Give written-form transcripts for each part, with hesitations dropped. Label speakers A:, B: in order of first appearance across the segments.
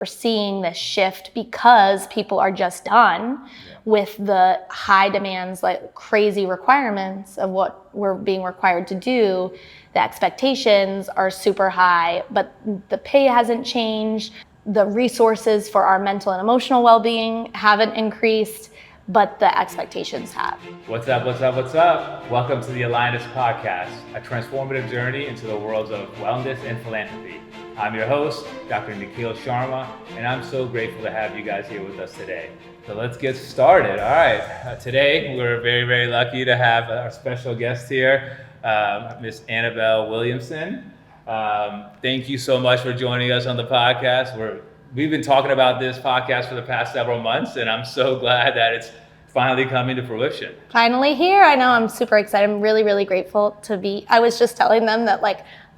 A: We're seeing this shift because people are just done with the high demands, like crazy requirements of what we're being required to do. The expectations are super high, but the pay hasn't changed. The resources for our mental and emotional well-being haven't increased, but the expectations have.
B: What's up? Welcome to the AlignUs podcast, a transformative journey into the worlds of wellness and philanthropy. I'm your host, Dr. Nikhil Sharma, and I'm so grateful to have you guys here with us today. So let's get started. All right, today we're very, very lucky to have our special guest here, Miss Annabelle Williamson. Thank you so much for joining us on the podcast. We've been talking about this podcast for the past several months, and I'm so glad that it's finally coming to fruition.
A: Finally here. I know, I'm super excited. I'm really, really grateful to be. I was just telling them that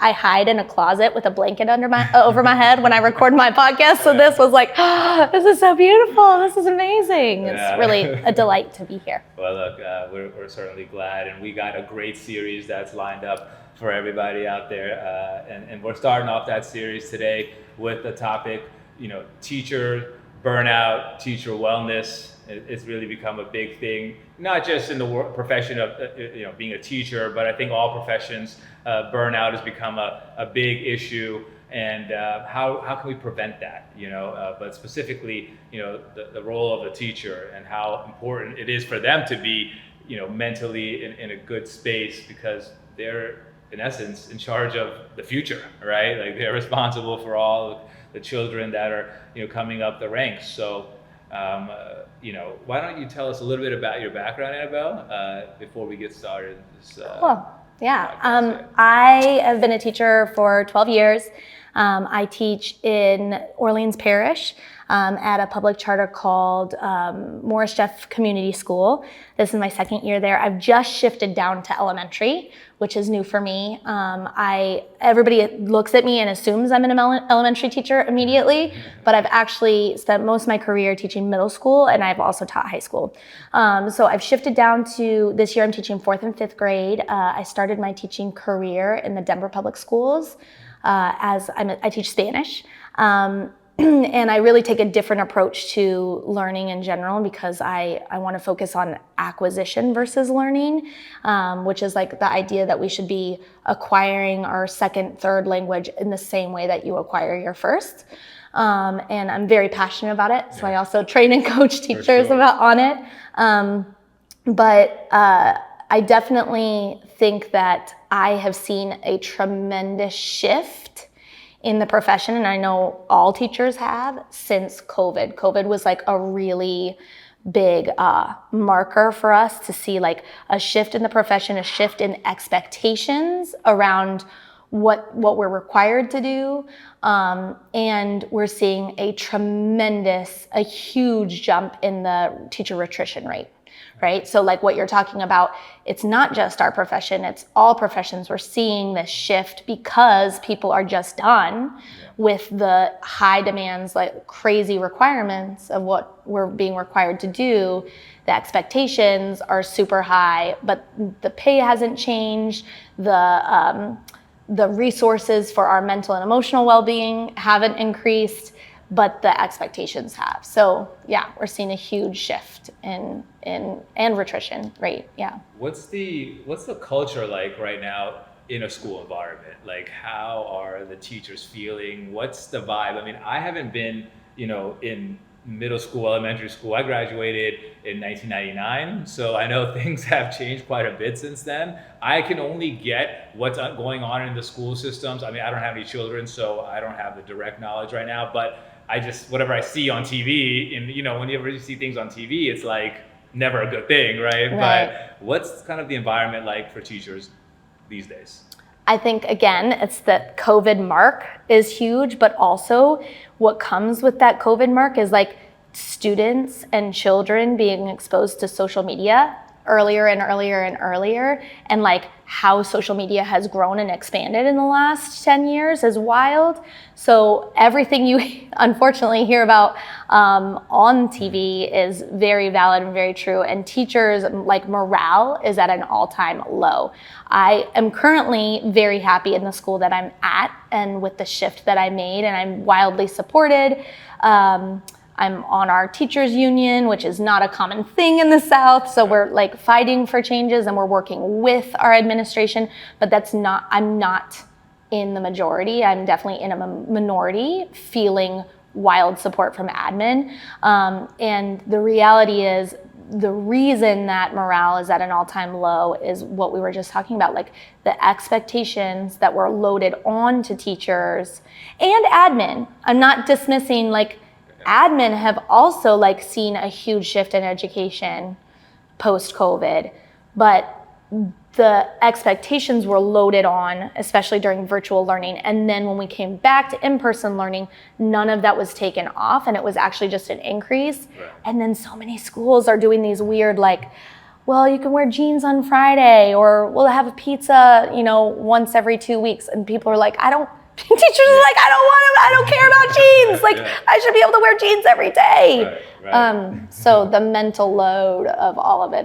A: I hide in a closet with a blanket over my head when I record my podcast. So this was this is so beautiful. This is amazing. It's really a delight to be here.
B: Well, look, we're certainly glad, and we got a great series that's lined up for everybody out there. And we're starting off that series today with the topic, teacher burnout, teacher wellness. It's really become a big thing, not just in the profession of being a teacher, but I think all professions, burnout has become a big issue. And how can we prevent that? But specifically, the role of the teacher and how important it is for them to be, mentally in a good space, because they're in essence in charge of the future, right? Like, they're responsible for all the children that are coming up the ranks. So why don't you tell us a little bit about your background, Annabelle, before we get started?
A: Cool. Yeah. I have been a teacher for 12 years. I teach in Orleans Parish at a public charter called Morris Jeff Community School. This is my second year there. I've just shifted down to elementary, which is new for me. Everybody looks at me and assumes I'm an elementary teacher immediately, but I've actually spent most of my career teaching middle school, and I've also taught high school. So I've shifted down to, this year I'm teaching 4th and 5th grade. I started my teaching career in the Denver Public Schools as I teach Spanish. And I really take a different approach to learning in general, because I want to focus on acquisition versus learning, which is the idea that we should be acquiring our second, third language in the same way that you acquire your first. And I'm very passionate about it. So I also train and coach teachers on it. But I definitely think that I have seen a tremendous shift in the profession, and I know all teachers have, since COVID. COVID was a really big marker for us to see a shift in the profession, a shift in expectations around what we're required to do. And we're seeing a huge jump in the teacher attrition rate. Right? So what you're talking about, it's not just our profession, it's all professions. We're seeing this shift because people are just done with the high demands, crazy requirements of what we're being required to do. The expectations are super high, but the pay hasn't changed. The resources for our mental and emotional well-being haven't increased, but the expectations have. So yeah, we're seeing a huge shift in attrition rate. Yeah. What's
B: the culture like right now in a school environment? How are the teachers feeling? What's the vibe? I mean, I haven't been, in middle school, elementary school. I graduated in 1999, so I know things have changed quite a bit since then. I can only get what's going on in the school systems. I mean, I don't have any children, so I don't have the direct knowledge right now, but whatever I see on TV, and whenever you see things on TV, it's never a good thing, right? But what's kind of the environment like for teachers these days?
A: I think, again, it's that COVID mark is huge, but also what comes with that COVID mark is students and children being exposed to social media earlier and earlier and earlier, and like how social media has grown and expanded in the last 10 years is wild. So everything you unfortunately hear about on TV is very valid and very true, and teachers, like, morale is at an all-time low. I am currently very happy in the school that I'm at and with the shift that I made, and I'm wildly supported. I'm on our teachers union, which is not a common thing in the South. So we're like fighting for changes and we're working with our administration, but I'm not in the majority. I'm definitely in a minority, feeling wild support from admin. And the reality is, the reason that morale is at an all-time low is what we were just talking about, like the expectations that were loaded on to teachers and admin. I'm not dismissing, like, admin have also like seen a huge shift in education post-COVID, but the expectations were loaded on, especially during virtual learning. And then when we came back to in-person learning, none of that was taken off, and it was actually just an increase. Right. And then so many schools are doing these weird, like, well, you can wear jeans on Friday, or we'll have a pizza, once every 2 weeks. And people are like, teachers are like, I don't care about jeans. Like, yeah. I should be able to wear jeans every day. Right. So the mental load of all of it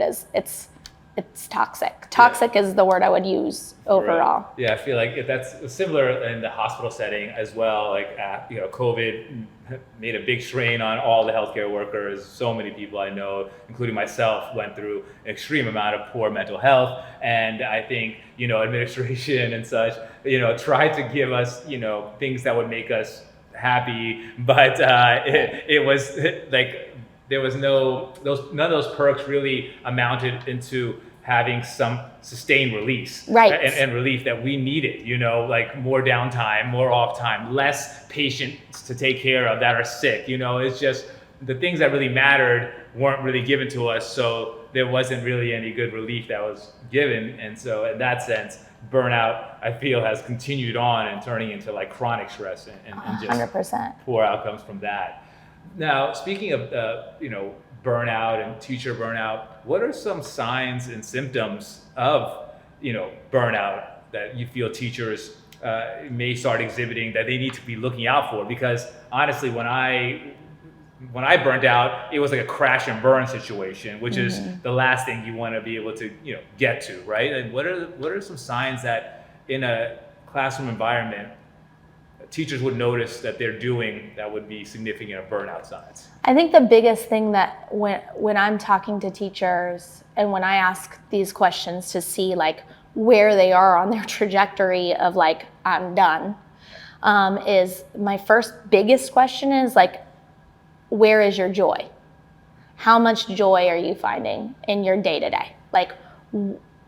A: it's toxic. Toxic is the word I would use overall. Right.
B: Yeah, I feel like that's similar in the hospital setting as well. Like, COVID made a big strain on all the healthcare workers. So many people I know, including myself, went through an extreme amount of poor mental health. And I think, administration and such, tried to give us, things that would make us happy. But it was like, there was none of those perks really amounted into having some sustained release,
A: right,
B: and relief that we needed, like more downtime, more off time, less patients to take care of that are sick. It's just the things that really mattered weren't really given to us. So there wasn't really any good relief that was given. And so in that sense, burnout, I feel, has continued on and turning into like chronic stress and just
A: 100%.
B: poor outcomes from that. Now, speaking of, burnout and teacher burnout, what are some signs and symptoms of, burnout that you feel teachers may start exhibiting that they need to be looking out for? Because honestly, when I burned out, it was like a crash and burn situation, which is the last thing you want to be able to, get to, right? And what are some signs that in a classroom environment teachers would notice that they're doing that would be significant burnout signs?
A: I think the biggest thing that when I'm talking to teachers and when I ask these questions to see like where they are on their trajectory of like, I'm done, is my first biggest question is like, where is your joy? How much joy are you finding in your day-to-day? Like,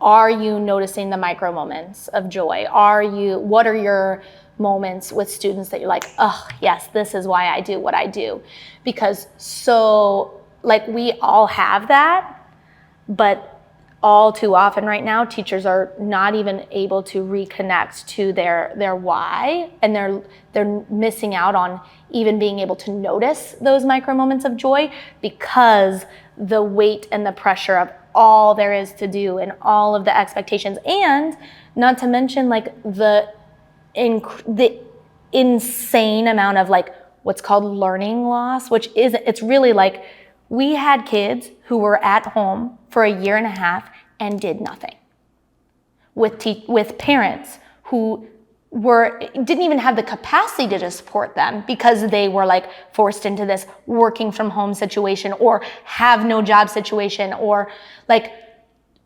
A: are you noticing the micro moments of joy? What are your moments with students that you're like, oh yes, this is why I do what I do? Because so like we all have that, but all too often right now, teachers are not even able to reconnect to their why, and they're missing out on even being able to notice those micro moments of joy because the weight and the pressure of all there is to do and all of the expectations, and not to mention like the insane amount of like what's called learning loss, which is, it's really like we had kids who were at home for a year and a half and did nothing, with parents who didn't even have the capacity to support them because they were like forced into this working from home situation or have no job situation, or like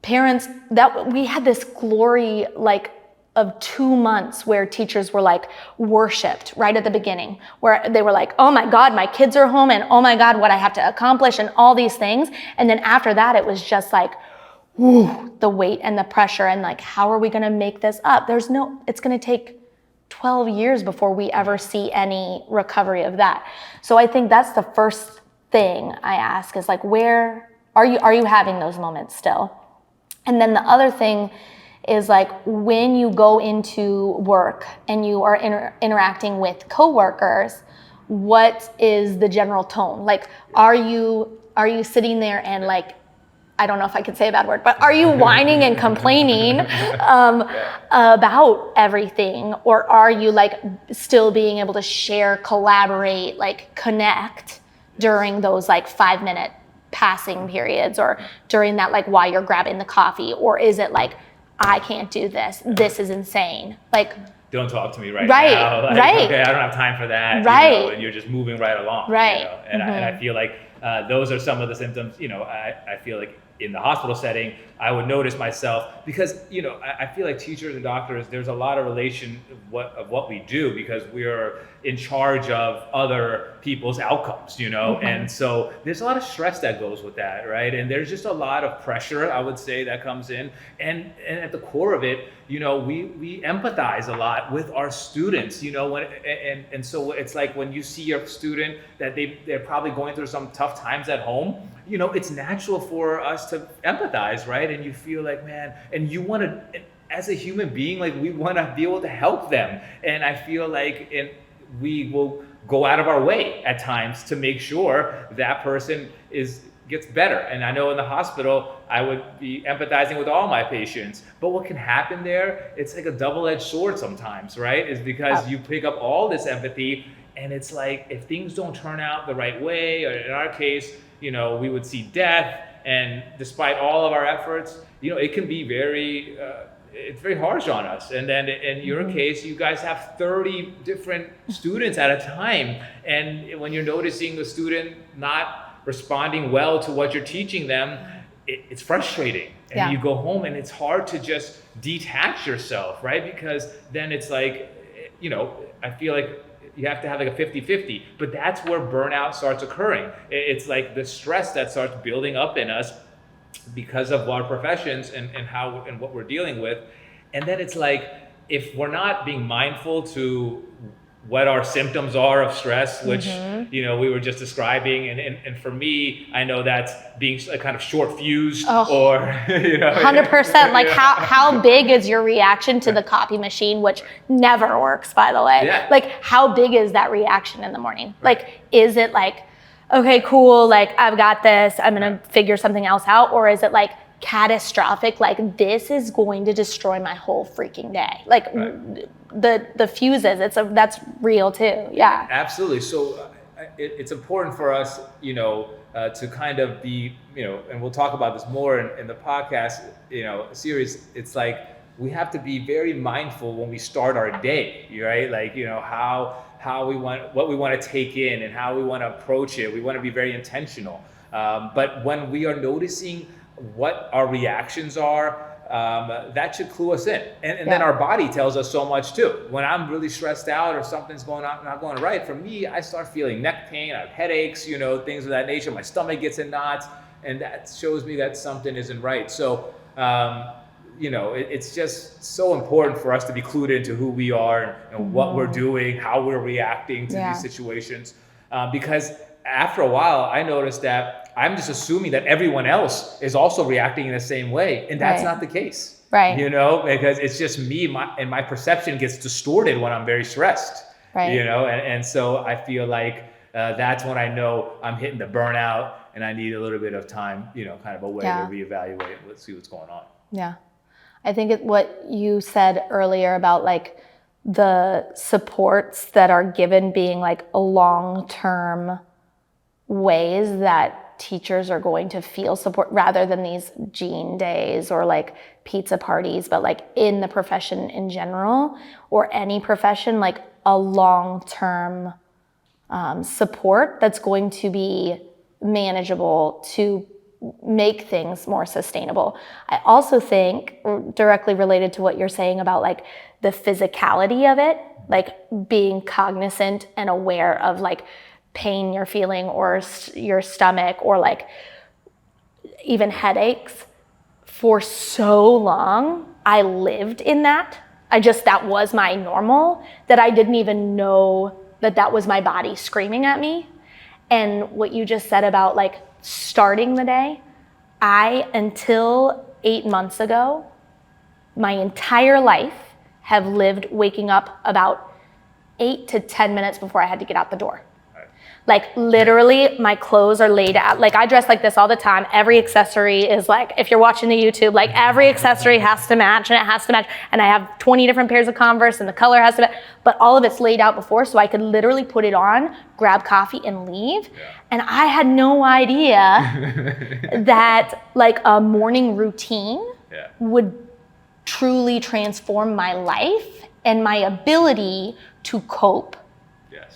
A: parents that we had this glory like of 2 months where teachers were like worshiped right at the beginning, where they were like, oh my God, my kids are home, and oh my God, what I have to accomplish and all these things. And then after that, it was just like, whew, the weight and the pressure and like, how are we gonna make this up? It's gonna take 12 years before we ever see any recovery of that. So I think that's the first thing I ask is like, where are you having those moments still? And then the other thing is like when you go into work and you are interacting with coworkers, what is the general tone? Like, are you sitting there and like I don't know if I could say a bad word, but are you whining and complaining about everything? Or are you like still being able to share, collaborate, like connect during those like 5-minute passing periods, or during that like while you're grabbing the coffee? Or is it like, I can't do this, this is insane, like
B: don't talk to me right now. Like, okay, I don't have time for that. And you're just moving right along. And I feel like those are some of the symptoms. I feel like in the hospital setting, I would notice myself, because I feel like teachers and doctors, there's a lot of relation of what we do, because we're in charge of other people's outcomes, and so there's a lot of stress that goes with that, right? And there's just a lot of pressure, I would say, that comes in, and at the core of it, we empathize a lot with our students, and so it's like when you see your student that they're probably going through some tough times at home, it's natural for us to empathize, right? And you feel like, man, and you want to, as a human being, like we want to be able to help them. And I feel like we will go out of our way at times to make sure that person gets better. And I know in the hospital, I would be empathizing with all my patients, but what can happen there, it's like a double-edged sword sometimes, right? Is because you pick up all this empathy, and it's like, if things don't turn out the right way, or in our case, we would see death, and despite all of our efforts, it can be it's very harsh on us. And then in your case, you guys have 30 different students at a time. And when you're noticing a student not responding well to what you're teaching them, it's frustrating. And you go home and it's hard to just detach yourself, right? Because then it's like, I feel like you have to have like a 50-50, but that's where burnout starts occurring. It's like the stress that starts building up in us because of our professions and what we're dealing with. And then it's like, if we're not being mindful to what our symptoms are of stress, which we were just describing, and for me, I know that's being a kind of short fused, or
A: 100%. Like how big is your reaction to the copy machine, which never works, by the way?
B: Yeah.
A: Like how big is that reaction in the morning? Like, is it like, okay, cool, like I've got this, I'm gonna figure something else out, or is it like catastrophic, like this is going to destroy my whole freaking day? Like the fuses, that's real too. Yeah,
B: absolutely. So it's important for us, to kind of be, and we'll talk about this more in the podcast, series. It's like we have to be very mindful when we start our day, right? Like, how we want, what we want to take in and how we want to approach it. We want to be very intentional. But when we are noticing what our reactions are, that should clue us in. And then our body tells us so much too. When I'm really stressed out or something's not going right, for me, I start feeling neck pain, I have headaches, things of that nature. My stomach gets in knots, and that shows me that something isn't right. So, it's just so important for us to be clued into who we are and what we're doing, how we're reacting to these situations. Because after a while, I noticed that I'm just assuming that everyone else is also reacting in the same way. And that's not the case, because it's just me, my perception gets distorted when I'm very stressed, and so I feel like that's when I know I'm hitting the burnout and I need a little bit of time, kind of a way to reevaluate and let's see what's going on.
A: Yeah. I think what you said earlier about like the supports that are given being like a long-term ways that teachers are going to feel support, rather than these gene days or like pizza parties, but like in the profession in general, or any profession, like a long-term support that's going to be manageable to make things more sustainable. I also think, directly related to what you're saying about like the physicality of it, like being cognizant and aware of like pain you're feeling, or your stomach, or like even headaches. For so long, I lived in that. That was my normal, that I didn't even know that was my body screaming at me. And what you just said about like starting the day, until 8 months ago, my entire life have lived waking up about 8 to 10 minutes before I had to get out the door. Like literally my clothes are laid out. Like I dress like this all the time. Every accessory is like, if you're watching the YouTube, like every accessory has to match and it has to match. And I have 20 different pairs of Converse and the color has to match, but all of it's laid out before so I could literally put it on, grab coffee and leave. Yeah. And I had no idea that like a morning routine would truly transform my life and my ability to cope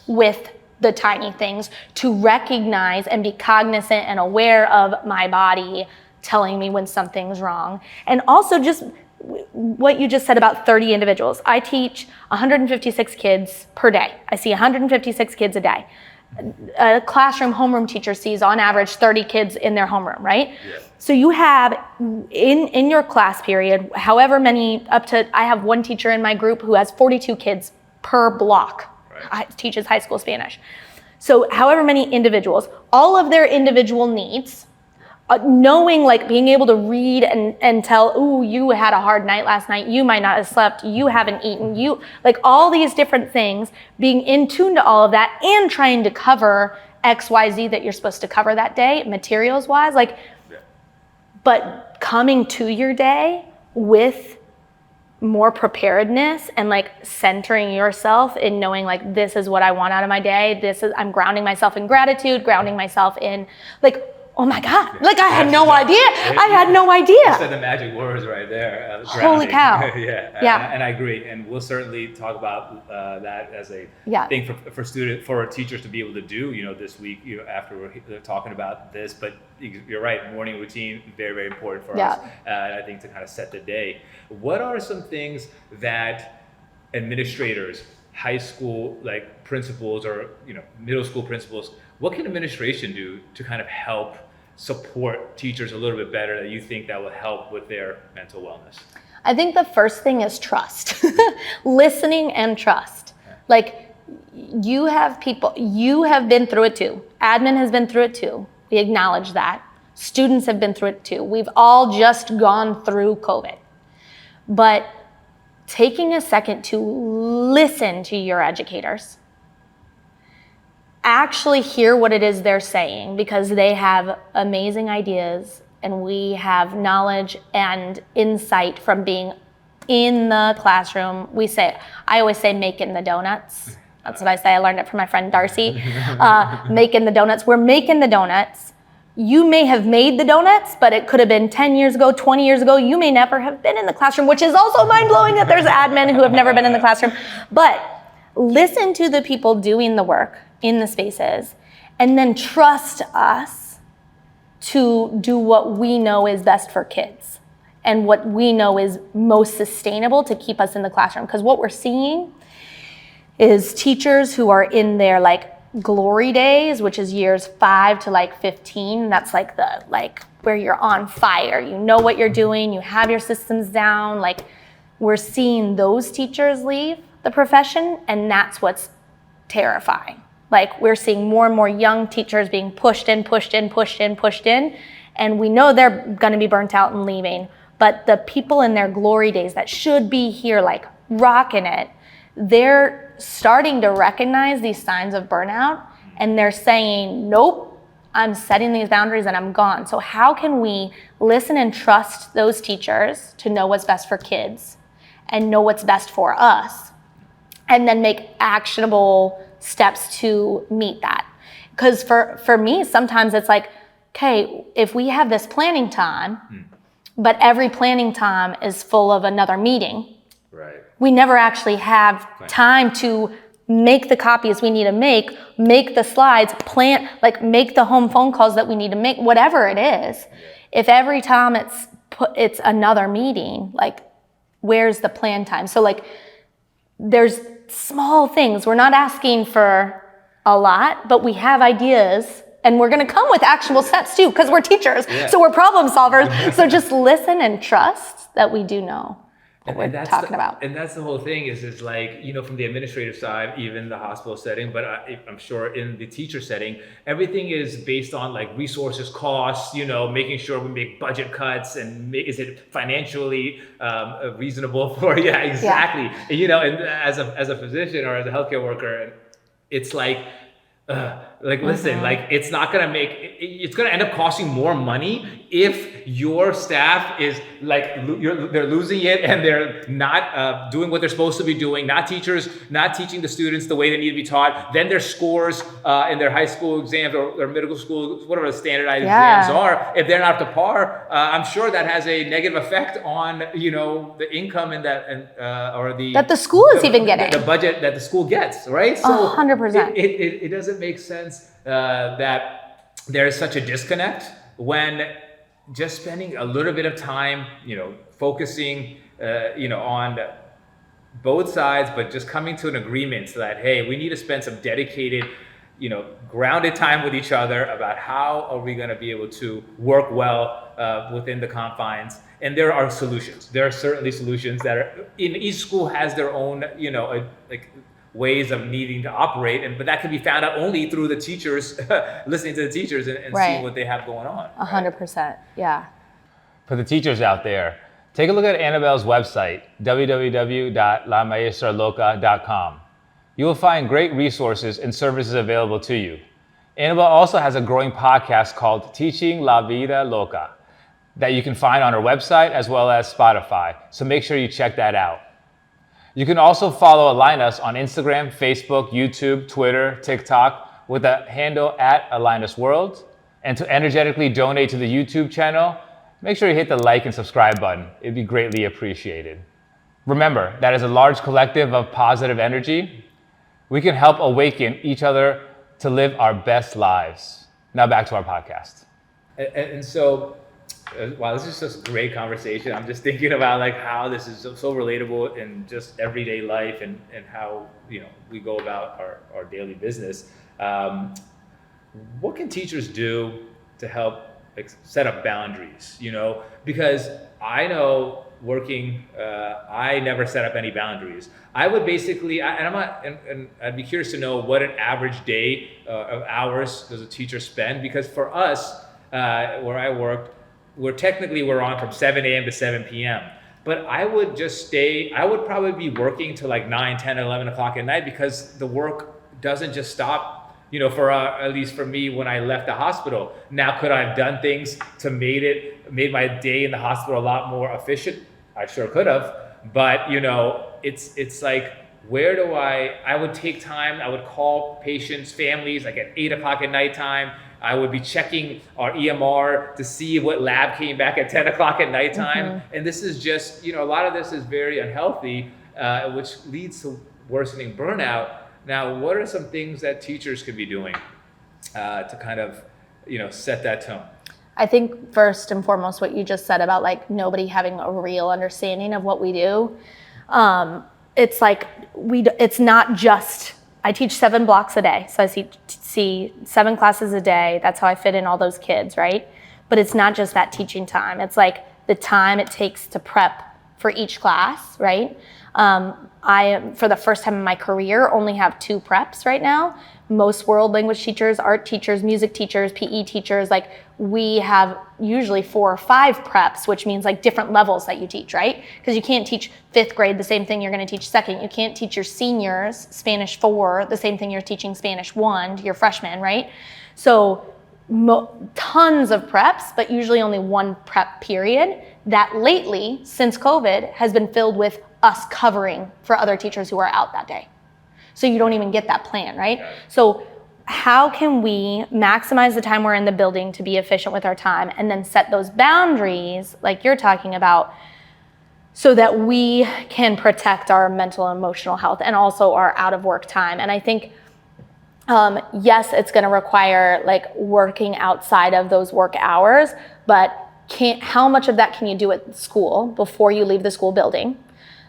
A: with the tiny things, to recognize and be cognizant and aware of my body telling me when something's wrong. And also just what you just said about 30 individuals. I teach 156 kids per day. I see 156 kids a day. A classroom homeroom teacher sees on average 30 kids in their homeroom, right? Yeah. So you have in your class period, however many, I have one teacher in my group who has 42 kids per block. Teaches high school Spanish. So however many individuals, all of their individual needs, knowing, like being able to read and tell, ooh, you had a hard night last night, you might not have slept, you haven't eaten, you, like all these different things, being in tune to all of that and trying to cover XYZ that you're supposed to cover that day, materials wise, like, but coming to your day with more preparedness and like centering yourself in knowing like this is what I want out of my day. I'm grounding myself in gratitude, grounding myself in like, oh my God, like I had no idea. I had no idea.
B: You said the magic words right there.
A: Holy cow.
B: Yeah. And I agree. And we'll certainly talk about that as a thing for teachers to be able to do, this week, after we're talking about this. But you're right, morning routine, very, very important for us. I think to kind of set the day. What are some things that administrators, high school like principals or middle school principals, what can administration do to kind of help support teachers a little bit better that you think that will help with their mental wellness?
A: I think the first thing is trust. Listening and trust. Like you have been through it too. Admin has been through it too. We acknowledge that. Students have been through it too. We've all just gone through COVID. But taking a second to listen to your educators, actually hear what it is they're saying, because they have amazing ideas and we have knowledge and insight from being in the classroom. I always say making the donuts. That's what I say. I learned it from my friend Darcy. Making the donuts. We're making the donuts. You may have made the donuts, but it could have been 10 years ago, 20 years ago. You may never have been in the classroom, which is also mind-blowing that there's admin who have never been in the classroom. But listen to the people doing the work in the spaces, and then trust us to do what we know is best for kids and what we know is most sustainable to keep us in the classroom. Because what we're seeing is teachers who are in their like glory days, which is years 5 to like 15. That's like where you're on fire. You know what you're doing. You have your systems down. Like we're seeing those teachers leave the profession, and that's what's terrifying. Like we're seeing more and more young teachers being pushed in, and we know they're going to be burnt out and leaving. But the people in their glory days that should be here, like rocking it, they're starting to recognize these signs of burnout, and they're saying, nope, I'm setting these boundaries and I'm gone. So how can we listen and trust those teachers to know what's best for kids and know what's best for us, and then make actionable steps to meet that? Because for me, sometimes it's like, okay, if we have this planning time, but every planning time is full of another meeting, right? We never actually have time to make the copies we need to make the slides, make the home phone calls that we need to make, whatever it is. If every time it's another meeting, like where's the plan time? So like there's small things. We're not asking for a lot, but we have ideas, and we're going to come with actionable steps too, because we're teachers, so we're problem solvers. So just listen and trust that we do know what we're talking about.
B: And that's the whole thing is like, from the administrative side, even the hospital setting, but I'm sure in the teacher setting, everything is based on like resources, costs, making sure we make budget cuts, and is it financially reasonable for, exactly. And as a physician or as a healthcare worker, it's like, like, listen, like, it's not gonna make, it's gonna end up costing more money if your staff is like, they're losing it and they're not doing what they're supposed to be doing, not teaching the students the way they need to be taught, then their scores in their high school exams or their middle school, whatever the standardized exams are, if they're not up to par, I'm sure that has a negative effect on, the income and or
A: that the school is even getting.
B: The budget that the school gets, right? So
A: 100%.
B: It doesn't make sense that there is such a disconnect when just spending a little bit of time, focusing, on both sides, but just coming to an agreement so that, hey, we need to spend some dedicated, grounded time with each other about how are we going to be able to work well within the confines. And there are solutions. There are certainly solutions that are, in each school has their own, ways of needing to operate, but that can be found out only through the teachers, listening to the teachers and seeing what they have going on.
A: 100%, yeah.
C: For the teachers out there, take a look at Annabelle's website, www.lamaestraloca.com. You will find great resources and services available to you. Annabelle also has a growing podcast called Teaching La Vida Loca that you can find on her website as well as Spotify, so make sure you check that out. You can also follow AlignUs on Instagram, Facebook, YouTube, Twitter, TikTok with the handle @AlignUsWorld. And to energetically donate to the YouTube channel, make sure you hit the like and subscribe button. It'd be greatly appreciated. Remember, that is a large collective of positive energy. We can help awaken each other to live our best lives. Now back to our podcast.
B: And so, wow, this is just a great conversation. I'm just thinking about like how this is so relatable in just everyday life and how, we go about our daily business. What can teachers do to help set up boundaries, because I know working, I never set up any boundaries. I would basically, and I'd be curious to know what an average day of hours does a teacher spend, because for us, where I worked, we're on from 7 a.m. to 7 p.m. But I would probably be working till like 9, 10, 11 o'clock at night, because the work doesn't just stop, for at least for me when I left the hospital. Now, could I have done things to made my day in the hospital a lot more efficient? I sure could have. But, it's like, where do I would take time, I would call patients, families, like at 8 o'clock at nighttime. I would be checking our EMR to see what lab came back at 10 o'clock at nighttime. Mm-hmm. And this is just, a lot of this is very unhealthy, which leads to worsening burnout. Now, what are some things that teachers could be doing to kind of, set that tone?
A: I think first and foremost, what you just said about like nobody having a real understanding of what we do. It's like, it's not just, I teach 7 blocks a day. So I see 7 classes a day. That's how I fit in all those kids, right? But it's not just that teaching time. It's like the time it takes to prep for each class, right? I, for the first time in my career, only have 2 preps right now. Most world language teachers, art teachers, music teachers, PE teachers, like we have usually 4 or 5 preps, which means like different levels that you teach, right? Because you can't teach 5th grade the same thing you're going to teach 2nd. You can't teach your seniors Spanish 4 the same thing you're teaching Spanish 1 to your freshmen, right? So tons of preps, but usually only 1 prep period that lately, since COVID, has been filled with us covering for other teachers who are out that day. So you don't even get that plan, right? So how can we maximize the time we're in the building to be efficient with our time and then set those boundaries like you're talking about so that we can protect our mental and emotional health and also our out of work time? And I think, yes, it's gonna require like working outside of those work hours, but how much of that can you do at school before you leave the school building?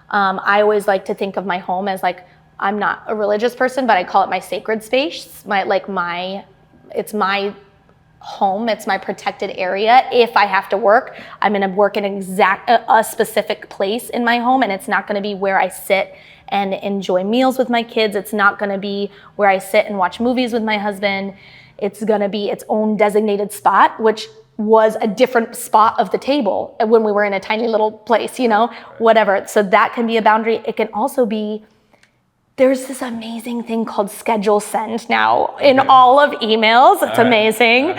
A: I always like to think of my home as like, I'm not a religious person, but I call it my sacred space. It's my home. It's my protected area. If I have to work, I'm going to work in a specific place in my home, and it's not going to be where I sit and enjoy meals with my kids. It's not going to be where I sit and watch movies with my husband. It's going to be its own designated spot, which was a different spot of the table when we were in a tiny little place, whatever. So that can be a boundary. It can also be There's this amazing thing called schedule send now in all of emails. It's amazing.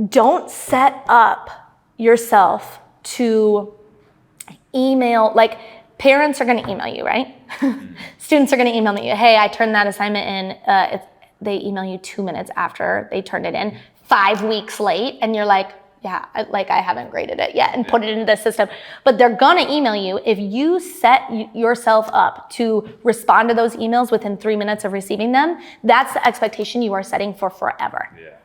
A: Don't set up yourself to email, like parents are gonna email you, right? Students are gonna email you, hey, I turned that assignment in. They email you 2 minutes after they turned it in, 5 weeks late, and you're like, yeah, I haven't graded it yet, and put it into the system. But they're gonna email you. If you set yourself up to respond to those emails within 3 minutes of receiving them, that's the expectation you are setting for forever.
B: Yeah.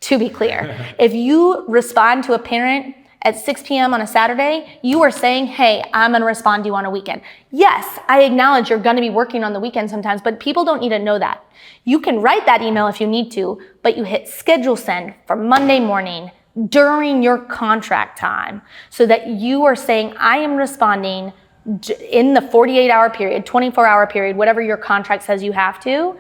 A: To be clear, if you respond to a parent at 6 p.m. on a Saturday, you are saying, hey, I'm gonna respond to you on a weekend. Yes, I acknowledge you're gonna be working on the weekend sometimes, but people don't need to know that. You can write that email if you need to, but you hit schedule send for Monday morning during your contract time, so that you are saying, I am responding in the 48-hour period, 24-hour period, whatever your contract says you have to,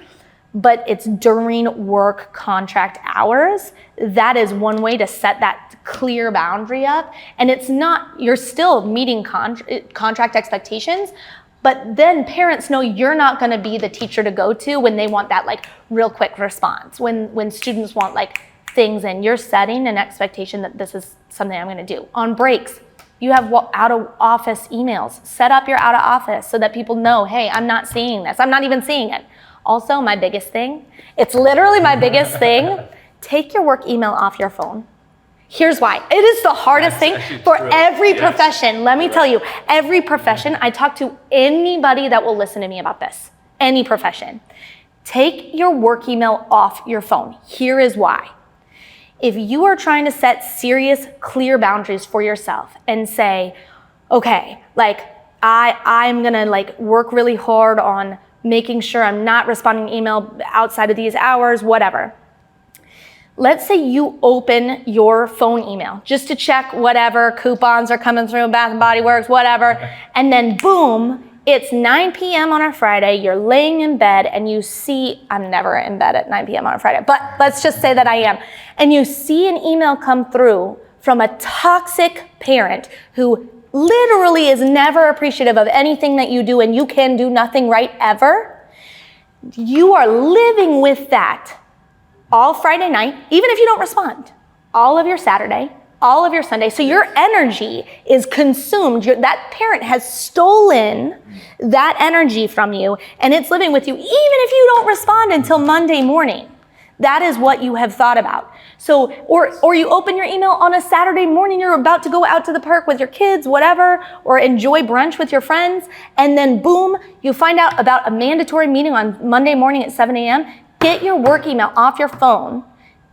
A: but it's during work contract hours. That is one way to set that clear boundary up. And it's not, you're still meeting contract expectations, but then parents know you're not gonna be the teacher to go to when they want that like real quick response, when students want like things, and you're setting an expectation that this is something I'm gonna do. On breaks, you have out of office emails. Set up your out of office so that people know, hey, I'm not seeing this. I'm not even seeing it. Also, my biggest thing, it's literally my biggest thing, take your work email off your phone. Here's why. It is the hardest thing for every profession. Let me tell you, every profession, I talk to anybody that will listen to me about this, any profession. Take your work email off your phone. Here is why. If you are trying to set serious, clear boundaries for yourself and say, okay, like I'm gonna like work really hard on making sure I'm not responding to email outside of these hours, whatever. Let's say you open your phone email just to check whatever coupons are coming through, Bath and Body Works, whatever, and then boom, it's 9 p.m. on a Friday, you're laying in bed and you see, I'm never in bed at 9 p.m. on a Friday, but let's just say that I am, and you see an email come through from a toxic parent who literally is never appreciative of anything that you do and you can do nothing right ever. You are living with that all Friday night, even if you don't respond, all of your Saturday, all of your Sunday. So your energy is consumed. That parent has stolen that energy from you, and it's living with you even if you don't respond until Monday morning. That is what you have thought about. So, or you open your email on a Saturday morning, you're about to go out to the park with your kids, whatever, or enjoy brunch with your friends, and then boom, you find out about a mandatory meeting on Monday morning at 7 a.m. Get your work email off your phone.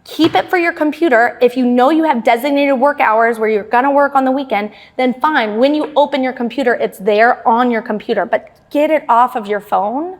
A: Keep it for your computer. If you know you have designated work hours where you're gonna work on the weekend, then fine. When you open your computer, it's there on your computer, but get it off of your phone,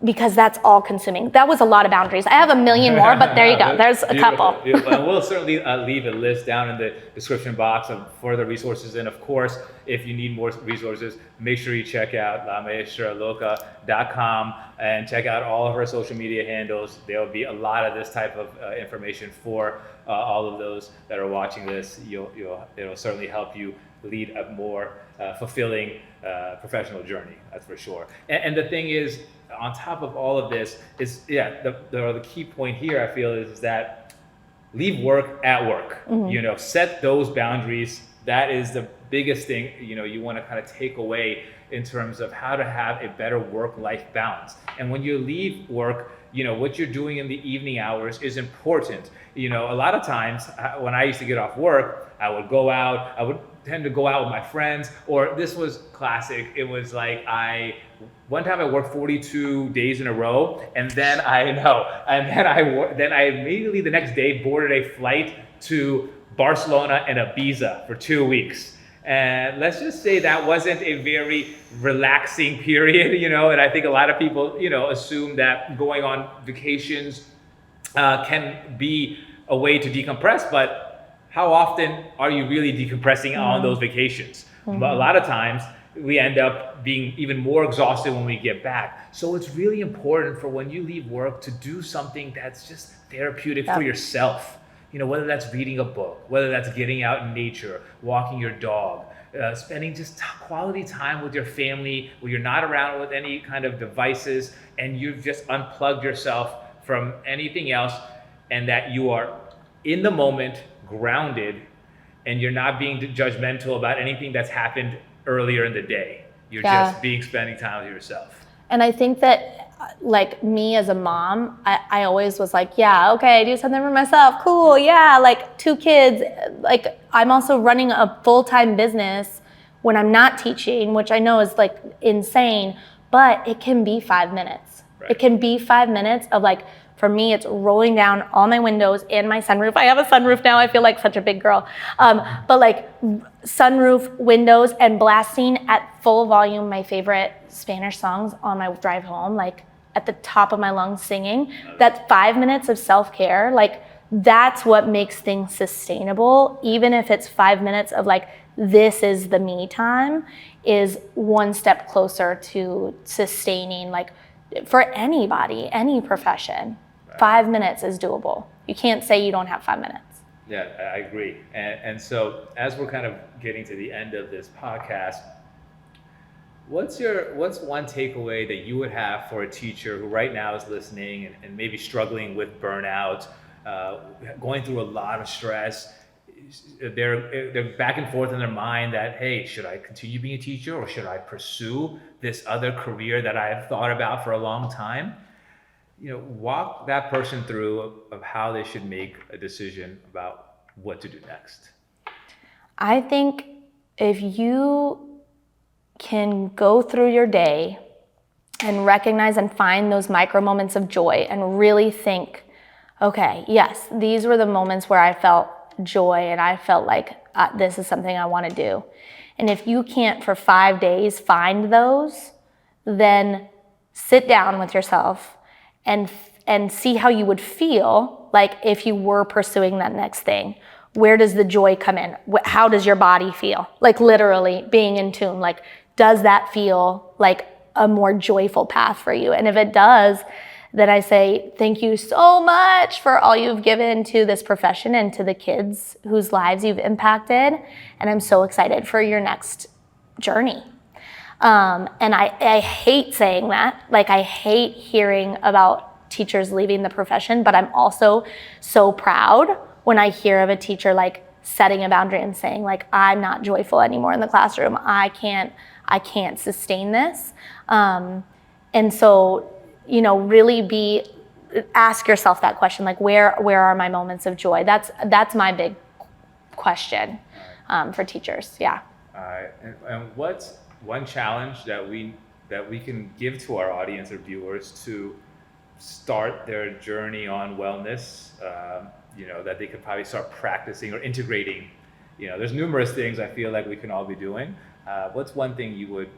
A: because that's all consuming. That was a lot of boundaries. I have a million more, but there you go. There's a couple.
B: We'll certainly leave a list down in the description box of further resources. And of course, if you need more resources, make sure you check out maestraloca.com and check out all of her social media handles. There will be a lot of this type of information for all of those that are watching this. It'll certainly help you lead a more fulfilling professional journey, that's for sure. And the thing is, on top of all of this is, the key point here, I feel, is that leave work at work. Mm-hmm. Set those boundaries. That is the biggest thing, you want to kind of take away in terms of how to have a better work-life balance. And when you leave work, what you're doing in the evening hours is important. A lot of times when I used to get off work, I would go out, I would tend to go out with my friends, or this was classic. It was like one time I worked 42 days in a row, and then I immediately the next day boarded a flight to Barcelona and Ibiza for 2 weeks. And let's just say that wasn't a very relaxing period, and I think a lot of people, assume that going on vacations can be a way to decompress, but how often are you really decompressing on those vacations? Mm-hmm. A lot of times we end up being even more exhausted when we get back. So it's really important for when you leave work to do something that's just therapeutic for yourself. Whether that's reading a book, whether that's getting out in nature, walking your dog, spending just quality time with your family where you're not around with any kind of devices and you've just unplugged yourself from anything else, and that you are in the moment, grounded, and you're not being judgmental about anything that's happened earlier in the day. You're just spending time with yourself.
A: And I think that, like, me as a mom, I always was like, yeah, okay, do something for myself, cool, yeah, like 2 kids. Like, I'm also running a full-time business when I'm not teaching, which I know is like insane, but it can be 5 minutes. Right. It can be 5 minutes of, like, for me, it's rolling down all my windows and my sunroof. I have a sunroof now. I feel like such a big girl. But like sunroof, windows, and blasting at full volume my favorite Spanish songs on my drive home, like at the top of my lungs singing. That's 5 minutes of self-care. Like, that's what makes things sustainable. Even if it's 5 minutes of like, this is the me time, is one step closer to sustaining, like, for anybody, any profession. 5 minutes is doable. You can't say you don't have 5 minutes.
B: Yeah, I agree. And so as we're kind of getting to the end of this podcast, what's one takeaway that you would have for a teacher who right now is listening and maybe struggling with burnout, going through a lot of stress? They're back and forth in their mind that, hey, should I continue being a teacher or should I pursue this other career that I've thought about for a long time? You know, walk that person through of how they should make a decision about what to do next.
A: I think if you can go through your day and recognize and find those micro moments of joy and really think, okay, yes, these were the moments where I felt joy and I felt like this is something I want to do. And if you can't for 5 days find those, then sit down with yourself and see how you would feel like if you were pursuing that next thing. Where does the joy come in? How does your body feel? Like, literally being in tune. Like, does that feel like a more joyful path for you? And if it does, then I say, thank you so much for all you've given to this profession and to the kids whose lives you've impacted. And I'm so excited for your next journey. And I hate saying that. Like, I hate hearing about teachers leaving the profession, but I'm also so proud when I hear of a teacher like setting a boundary and saying, like, I'm not joyful anymore in the classroom. I can't sustain this. And so, you know, really ask yourself that question, like, where are my moments of joy? That's my big question for teachers. Yeah.
B: And what's one challenge that we can give to our audience or viewers to start their journey on wellness, you know, that they could probably start practicing or integrating? You know, there's numerous things I feel like we can all be doing. What's one thing you would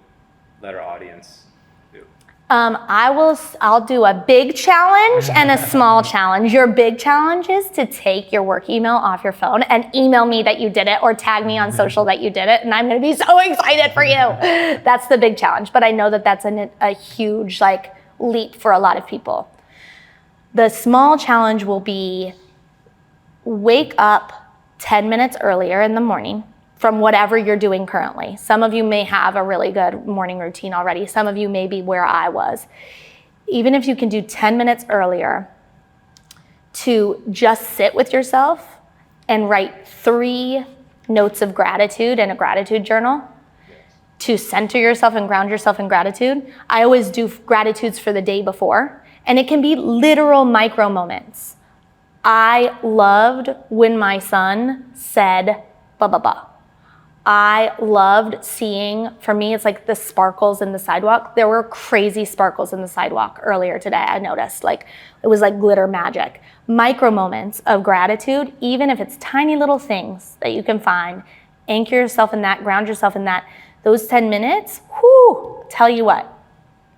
B: let our audience do?
A: I'll do a big challenge and a small challenge. Your big challenge is to take your work email off your phone and email me that you did it, or tag me on social that you did it, and I'm going to be so excited for you. That's the big challenge, but I know that that's a huge, like, leap for a lot of people. The small challenge will be wake up 10 minutes earlier in the morning from whatever you're doing currently. Some of you may have a really good morning routine already. Some of you may be where I was. Even if you can do 10 minutes earlier to just sit with yourself and write 3 notes of gratitude in a gratitude journal to center yourself and ground yourself in gratitude. I always do gratitudes for the day before, and it can be literal micro moments. I loved when my son said, blah, blah, blah. I loved seeing, for me, it's like the sparkles in the sidewalk. There were crazy sparkles in the sidewalk earlier today, I noticed. Like, it was like glitter magic. Micro moments of gratitude, even if it's tiny little things that you can find. Anchor yourself in that, ground yourself in that. Those 10 minutes, tell you what,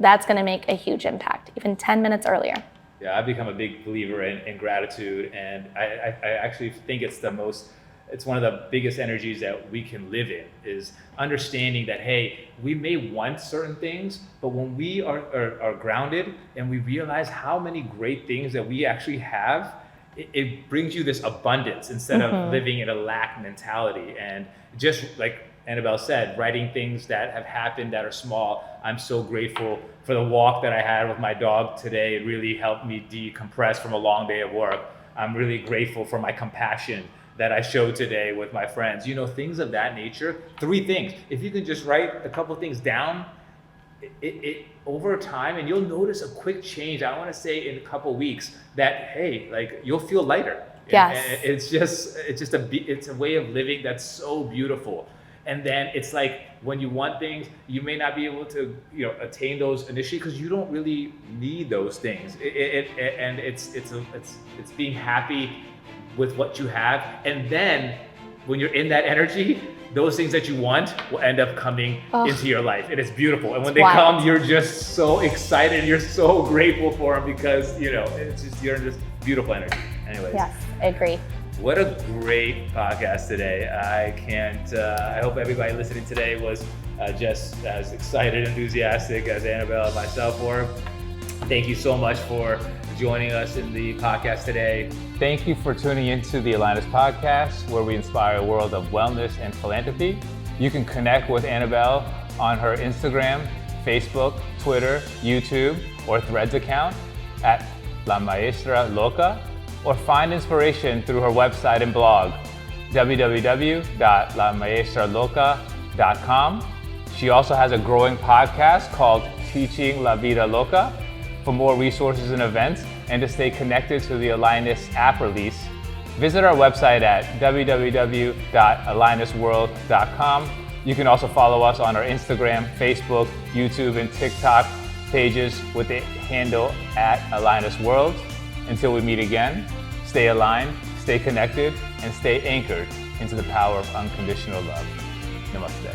A: that's gonna make a huge impact, even 10 minutes earlier.
B: Yeah, I've become a big believer in gratitude, and I actually think it's one of the biggest energies that we can live in, is understanding that, hey, we may want certain things, but when we are grounded and we realize how many great things that we actually have, it brings you this abundance instead of living in a lack mentality. And just like Annabelle said, writing things that have happened that are small. I'm so grateful for the walk that I had with my dog today. It really helped me decompress from a long day of work. I'm really grateful for my compassion that I showed today with my friends. You know, things of that nature. 3 things. If you can just write a couple things down, it over time, and you'll notice a quick change. I want to say in a couple weeks that, hey, like you'll feel lighter.
A: Yes.
B: And it's a way of living that's so beautiful. And then it's like when you want things, you may not be able to, you know, attain those initially because you don't really need those things. And it's being happy with what you have, and then when you're in that energy, those things that you want will end up coming into your life, and it's beautiful. And when they come, you're just so excited, you're so grateful for them because, you know, it's just, you're in this beautiful energy. Anyways.
A: Yes, I agree.
B: What a great podcast today. I hope everybody listening today was just as excited, enthusiastic as Annabelle and myself were. Thank you so much for joining us in the podcast today.
C: Thank you for tuning into the AlignUs podcast, where we inspire a world of wellness and philanthropy. You can connect with Annabelle on her Instagram, Facebook, Twitter, YouTube, or Threads account at La Maestra Loca, or find inspiration through her website and blog, www.lamaestraloca.com. She also has a growing podcast called Teaching La Vida Loca. For more resources and events, and to stay connected to the AlignUs app release, visit our website at www.alignusworld.com. You can also follow us on our Instagram, Facebook, YouTube, and TikTok pages with the handle at AlignUsWorld. Until we meet again, stay aligned, stay connected, and stay anchored into the power of unconditional love. Namaste.